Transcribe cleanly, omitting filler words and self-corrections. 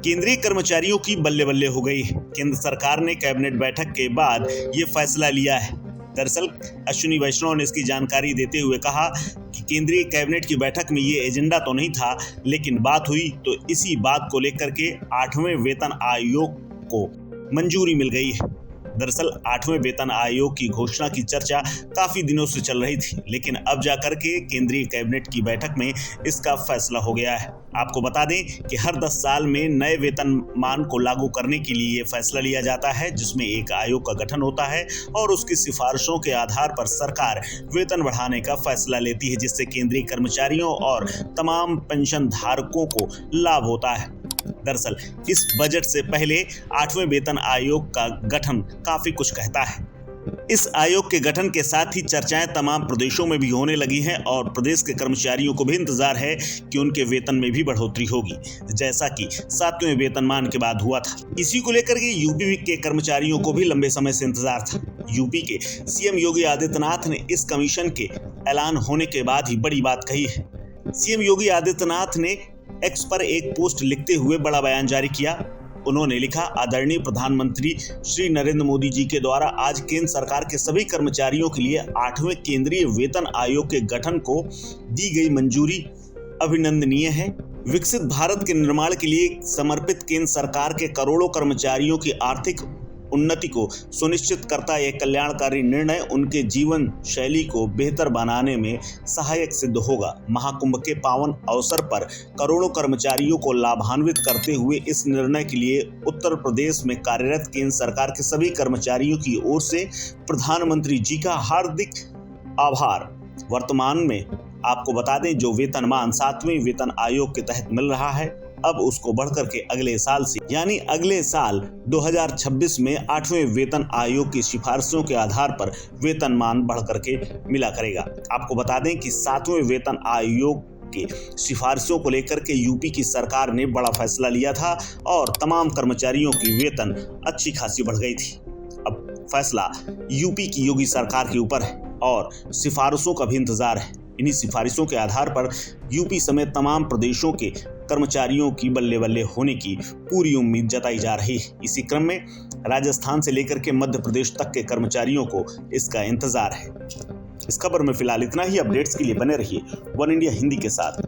केंद्रीय कर्मचारियों की बल्ले बल्ले हो गई। केंद्र सरकार ने कैबिनेट बैठक के बाद ये फैसला लिया है। दरअसल अश्विनी वैष्णव ने इसकी जानकारी देते हुए कहा कि केंद्रीय कैबिनेट की बैठक में ये एजेंडा तो नहीं था, लेकिन बात हुई तो इसी बात को लेकर के 8वें वेतन आयोग को मंजूरी मिल गई है। दरअसल 8वें वेतन आयोग की घोषणा की चर्चा काफी दिनों से चल रही थी, लेकिन अब जाकर के केंद्रीय कैबिनेट की बैठक में इसका फैसला हो गया है। आपको बता दें कि हर 10 साल में नए वेतनमान को लागू करने के लिए ये फैसला लिया जाता है, जिसमें एक आयोग का गठन होता है और उसकी सिफारिशों के आधार पर सरकार वेतन बढ़ाने का फैसला लेती है, जिससे केंद्रीय कर्मचारियों और तमाम पेंशन धारकों को लाभ होता है। दरअसल इस बजट से पहले 8वें वेतन आयोग का गठन काफी कुछ कहता है। इस आयोग के गठन के साथ ही चर्चाएं तमाम प्रदेशों में भी होने लगी हैं और प्रदेश के कर्मचारियों को भी इंतजार है कि उनके वेतन में भी बढ़ोतरी होगी, जैसा कि 7वें वेतनमान के बाद हुआ था। इसी को लेकर के यूपी के कर्मचारियों को भी लंबे समय से इंतजार था। यूपी के सीएम योगी आदित्यनाथ ने इस कमीशन के ऐलान होने के बाद ही बड़ी बात कही है। सीएम योगी आदित्यनाथ ने एक्स पर एक पोस्ट लिखते हुए बड़ा बयान जारी किया। उन्होंने लिखा, आदरणीय प्रधानमंत्री श्री नरेंद्र मोदी जी के द्वारा आज केंद्र सरकार के सभी कर्मचारियों के लिए 8वें केंद्रीय वेतन आयोग के गठन को दी गई मंजूरी अभिनंदनीय है। विकसित भारत के निर्माण के लिए समर्पित केंद्र सरकार के करोड़ों कर्मचारियों की आर्थिक उन्नति को सुनिश्चित करता यह कल्याणकारी निर्णय उनके जीवन शैली को बेहतर बनाने में सहायक सिद्ध होगा। महाकुंभ के पावन अवसर पर करोड़ों कर्मचारियों को लाभान्वित करते हुए इस निर्णय के लिए उत्तर प्रदेश में कार्यरत केंद्र सरकार के सभी कर्मचारियों की ओर से प्रधानमंत्री जी का हार्दिक आभार। वर्तमान में आपको बता दें, जो वेतनमान 7वें वेतन आयोग के तहत मिल रहा है, अब उसको बढ़कर के अगले साल से यानी अगले साल 2026 में 8वें वेतन आयोग की सिफारिशों के आधार पर वेतनमान बढ़कर के मिला करेगा। आपको बता दें कि 7वें वेतन आयोग के सिफारिशों को लेकर के यूपी की सरकार ने बड़ा फैसला लिया था और तमाम कर्मचारियों की वेतन अच्छी खासी बढ़ गई थी। अब फैसला यूपी की योगी सरकार के ऊपर है और सिफारिशों का भी इंतजार है। इन्हीं सिफारिशों के आधार पर यूपी समेत तमाम प्रदेशों के कर्मचारियों की बल्ले बल्ले होने की पूरी उम्मीद जताई जा रही है। इसी क्रम में राजस्थान से लेकर के मध्य प्रदेश तक के कर्मचारियों को इसका इंतजार है। इस खबर में फिलहाल इतना ही। अपडेट्स के लिए बने रहिए वन इंडिया हिंदी के साथ।